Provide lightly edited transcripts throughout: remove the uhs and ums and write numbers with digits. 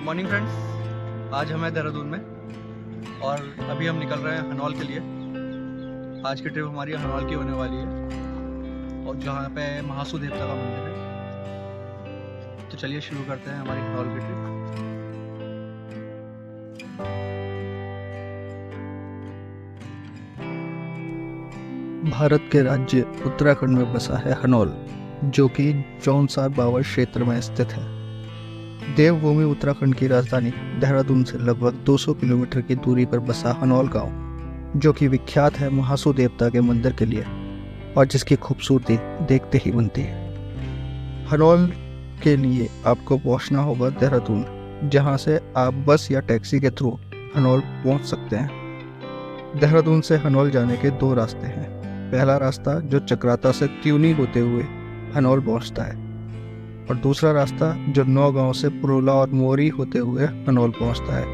Morning friends, आज हम हैं देहरादून में और अभी हम निकल रहे हैं हनौल के लिए। आज की ट्रिप हमारी हनौल की होने वाली है और जहाँ पे महासू देवता का मंदिर है। तो चलिए शुरू करते हैं हमारी हनौल की ट्रिप। भारत के राज्य उत्तराखंड में बसा है हनौल, जो कि जौनसार बावर क्षेत्र में स्थित है। देवभूमि उत्तराखंड की राजधानी देहरादून से लगभग 200 किलोमीटर की दूरी पर बसा हनौल गांव, जो कि विख्यात है महासू देवता के मंदिर के लिए और जिसकी खूबसूरती देखते ही बनती है। हनौल के लिए आपको पहुंचना होगा देहरादून, जहां से आप बस या टैक्सी के थ्रू हनौल पहुंच सकते हैं। देहरादून से हनौल जाने के दो रास्ते हैं। पहला रास्ता जो चक्राता से त्यूनी होते हुए हनौल पहुंचता है और दूसरा रास्ता जो नौगांव से पुरोला और मोरी होते हुए हनौल पहुंचता है।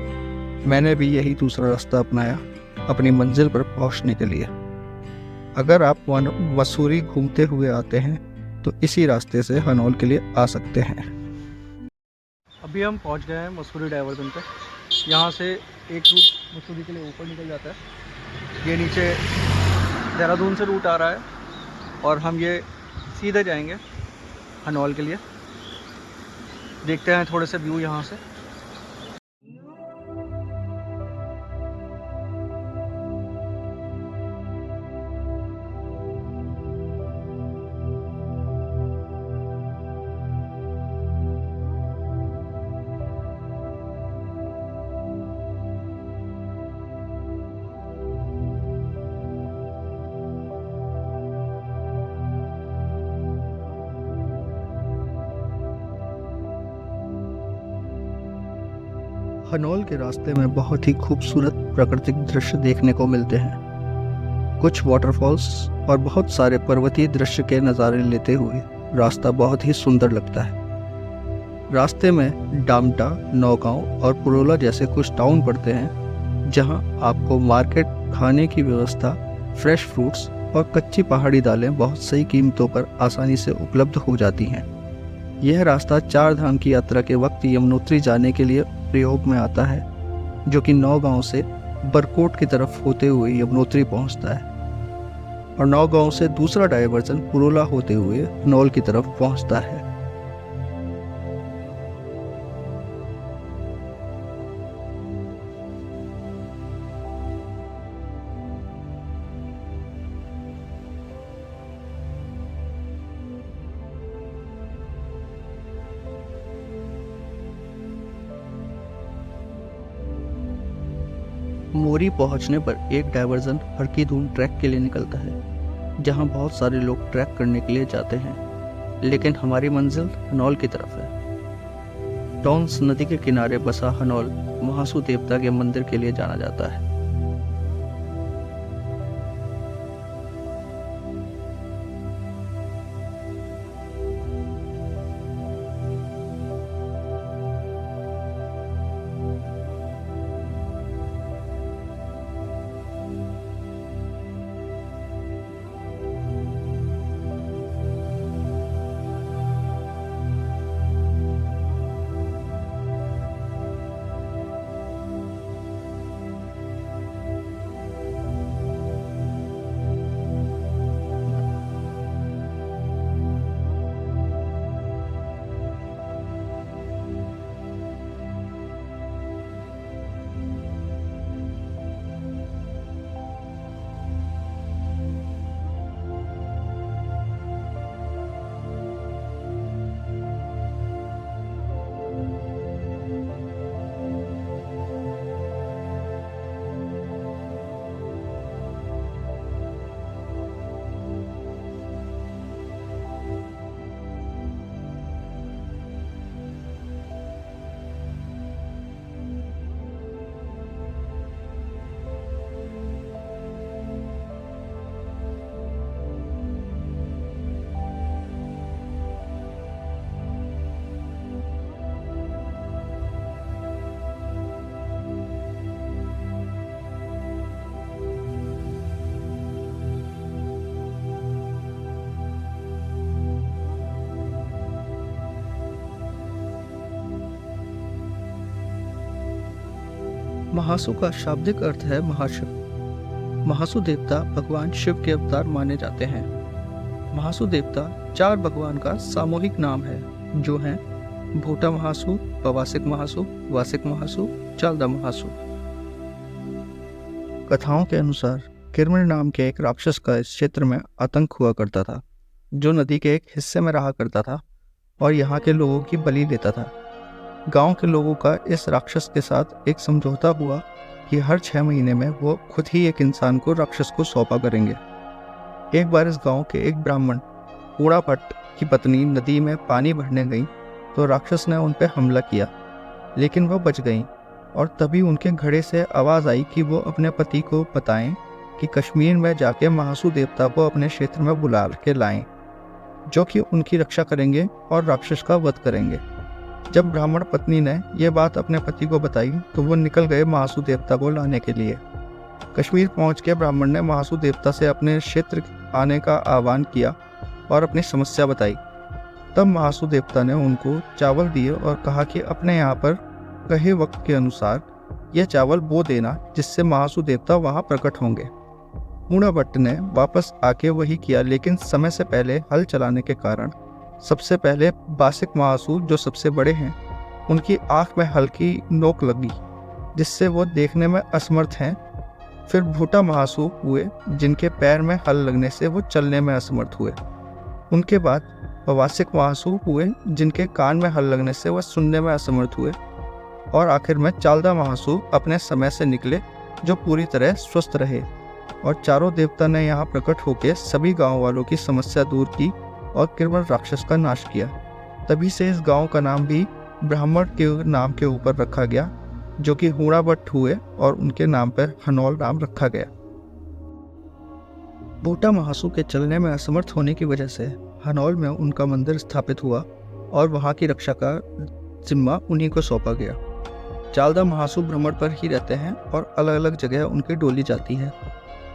मैंने भी यही दूसरा रास्ता अपनाया अपनी मंजिल पर पहुंचने के लिए। अगर आप मसूरी घूमते हुए आते हैं तो इसी रास्ते से हनौल के लिए आ सकते हैं। अभी हम पहुंच गए हैं मसूरी डाइवर्जन पे। यहाँ से एक रूट मसूरी के लिए ऊपर निकल जाता है। ये नीचे देहरादून से रूट आ रहा है और हम ये सीधे जाएंगे हनौल के लिए। देखते हैं थोड़े से व्यू यहाँ से। हनौल के रास्ते में बहुत ही खूबसूरत प्राकृतिक दृश्य देखने को मिलते हैं। कुछ वाटरफॉल्स और बहुत सारे पर्वतीय दृश्य के नज़ारे लेते हुए रास्ता बहुत ही सुंदर लगता है। रास्ते में डामटा, नौगांव और पुरोला जैसे कुछ टाउन पड़ते हैं, जहां आपको मार्केट, खाने की व्यवस्था, फ्रेश फ्रूट्स और कच्ची पहाड़ी दालें बहुत सही कीमतों पर आसानी से उपलब्ध हो जाती हैं। यह रास्ता चार धाम की यात्रा के वक्त यमुनोत्री जाने के लिए प्रयोग में आता है, जो कि नौगांव से बरकोट की तरफ होते हुए यमुनोत्री पहुंचता है और नौगांव से दूसरा डायवर्जन पुरोला होते हुए हनौल की तरफ पहुंचता है। मोरी पहुंचने पर एक डायवर्जन हरकी-दून ट्रैक के लिए निकलता है, जहां बहुत सारे लोग ट्रैक करने के लिए जाते हैं, लेकिन हमारी मंजिल हनौल की तरफ है। टॉन्स नदी के किनारे बसा हनौल महासू देवता के मंदिर के लिए जाना जाता है। महासु का शाब्दिक अर्थ है महाशिव। महासु देवता भगवान शिव के अवतार माने जाते हैं। महासु देवता 4 भगवान का सामूहिक नाम है, जो हैं भूटा महासु, पवासिक महासु, वासिक महासु, चालदा महासु। कथाओं के अनुसार किरमिर नाम के एक राक्षस का इस क्षेत्र में आतंक हुआ करता था, जो नदी के एक हिस्से में रहा करता था और यहाँ के लोगों की बलि लेता था। गांव के लोगों का इस राक्षस के साथ एक समझौता हुआ कि हर 6 महीने में वो खुद ही एक इंसान को राक्षस को सौंपा करेंगे। एक बार इस गांव के एक ब्राह्मण कूड़ापट की पत्नी नदी में पानी भरने गई तो राक्षस ने उन पर हमला किया, लेकिन वह बच गईं और तभी उनके घड़े से आवाज़ आई कि वो अपने पति को बताएं कि कश्मीर में जाके महासु देवता को अपने क्षेत्र में बुला के लाएं, जो कि उनकी रक्षा करेंगे और राक्षस का वध करेंगे। जब ब्राह्मण पत्नी ने यह बात अपने पति को बताई तो वो निकल गए महासु देवता को लाने के लिए। कश्मीर पहुंच के ब्राह्मण ने महासु देवता से अपने क्षेत्र आने का आह्वान किया और अपनी समस्या बताई। तब महासु देवता ने उनको चावल दिए और कहा कि अपने यहाँ पर कहे वक्त के अनुसार यह चावल बो देना, जिससे महासु देवता वहाँ प्रकट होंगे। मूढ़ाभट्ट ने वापस आके वही किया, लेकिन समय से पहले हल चलाने के कारण सबसे पहले बासिक महासु, जो सबसे बड़े हैं, उनकी आंख में हल्की नोक लगी, जिससे वो देखने में असमर्थ हैं। फिर भूटा महासु हुए, जिनके पैर में हल लगने से वो चलने में असमर्थ हुए। उनके बाद पवासिक महासु हुए, जिनके कान में हल लगने से वह सुनने में असमर्थ हुए। और आखिर में चालदा महासु अपने समय से निकले, जो पूरी तरह स्वस्थ रहे। और चारों देवता ने यहाँ प्रकट होकर सभी गांव वालों की समस्या दूर की और किरमिर राक्षस का नाश किया। तभी से इस गांव का नाम भी ब्राह्मण के नाम के ऊपर रखा गया, जो कि हूणाभट्ट हुए, और उनके नाम पर हनौल नाम रखा गया। भूटा महासु के चलने में असमर्थ होने की वजह से हनौल में उनका मंदिर स्थापित हुआ और वहाँ की रक्षा का जिम्मा उन्हीं को सौंपा गया। चालदा महासु भ्रमण पर ही रहते हैं और अलग अलग जगह उनकी डोली जाती है।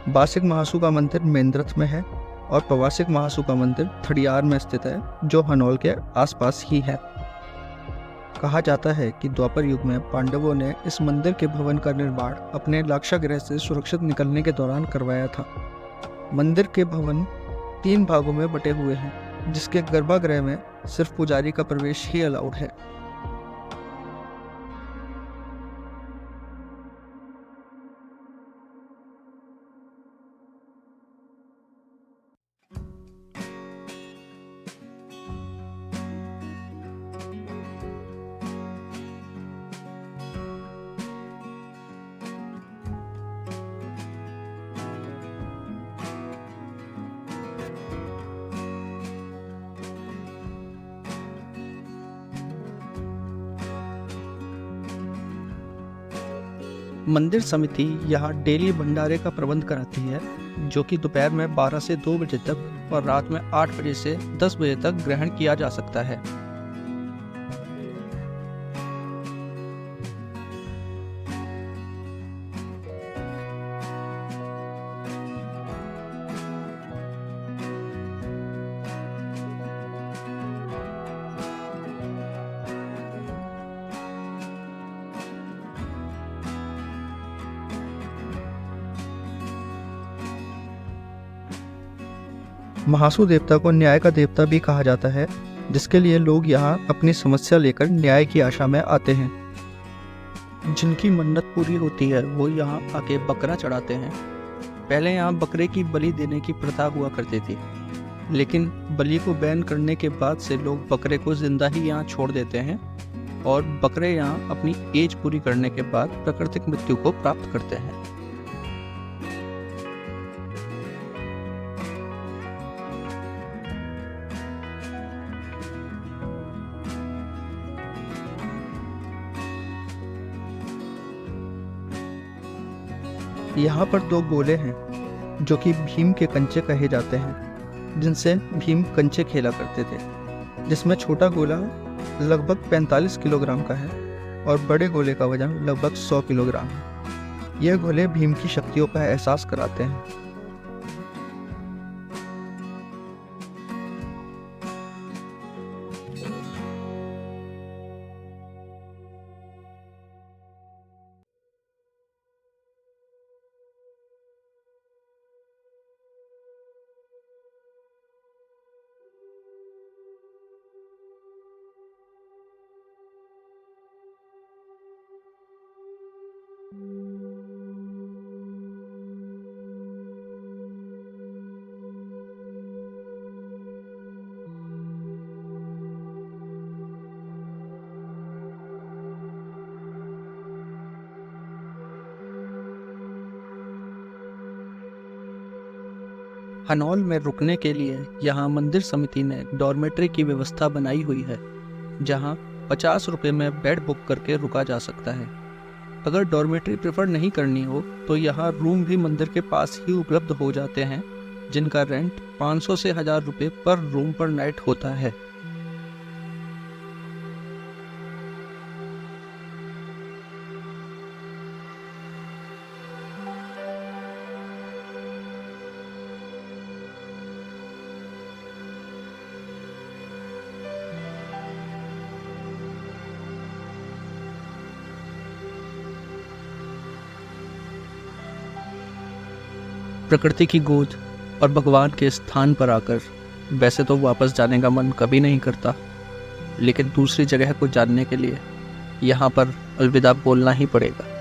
बासिक महासु का मंदिर मेंद्रथ में है और पवासिक महासु का मंदिर थड़ियार में स्थित है, जो हनौल के आसपास ही है। कहा जाता है कि द्वापर युग में पांडवों ने इस मंदिर के भवन का निर्माण अपने लाक्षागृह से सुरक्षित निकलने के दौरान करवाया था। मंदिर के भवन 3 भागों में बटे हुए हैं, जिसके गर्भगृह में सिर्फ पुजारी का प्रवेश ही अलाउड है। मंदिर समिति यहाँ डेली भंडारे का प्रबंध कराती है, जो कि दोपहर में 12 से 2 बजे तक और रात में 8 बजे से 10 बजे तक ग्रहण किया जा सकता है। महासु देवता को न्याय का देवता भी कहा जाता है, जिसके लिए लोग यहाँ अपनी समस्या लेकर न्याय की आशा में आते हैं। जिनकी मन्नत पूरी होती है वो यहाँ आके बकरा चढ़ाते हैं। पहले यहाँ बकरे की बलि देने की प्रथा हुआ करती थी, लेकिन बलि को बैन करने के बाद से लोग बकरे को जिंदा ही यहाँ छोड़ देते हैं और बकरे यहाँ अपनी एज पूरी करने के बाद प्राकृतिक मृत्यु को प्राप्त करते हैं। यहाँ पर 2 गोले हैं, जो कि भीम के कंचे कहे जाते हैं, जिनसे भीम कंचे खेला करते थे, जिसमें छोटा गोला लगभग 45 किलोग्राम का है और बड़े गोले का वजन लगभग 100 किलोग्राम है। यह गोले भीम की शक्तियों का एहसास कराते हैं। हनौल में रुकने के लिए यहाँ मंदिर समिति ने डॉर्मेट्री की व्यवस्था बनाई हुई है, जहाँ 50 रुपये में बेड बुक करके रुका जा सकता है। अगर डॉर्मेट्री प्रेफर नहीं करनी हो तो यहाँ रूम भी मंदिर के पास ही उपलब्ध हो जाते हैं, जिनका रेंट 500 से 1000 रुपये पर रूम पर नाइट होता है। प्रकृति की गोद और भगवान के स्थान पर आकर वैसे तो वापस जाने का मन कभी नहीं करता, लेकिन दूसरी जगह को जानने के लिए यहाँ पर अलविदा बोलना ही पड़ेगा।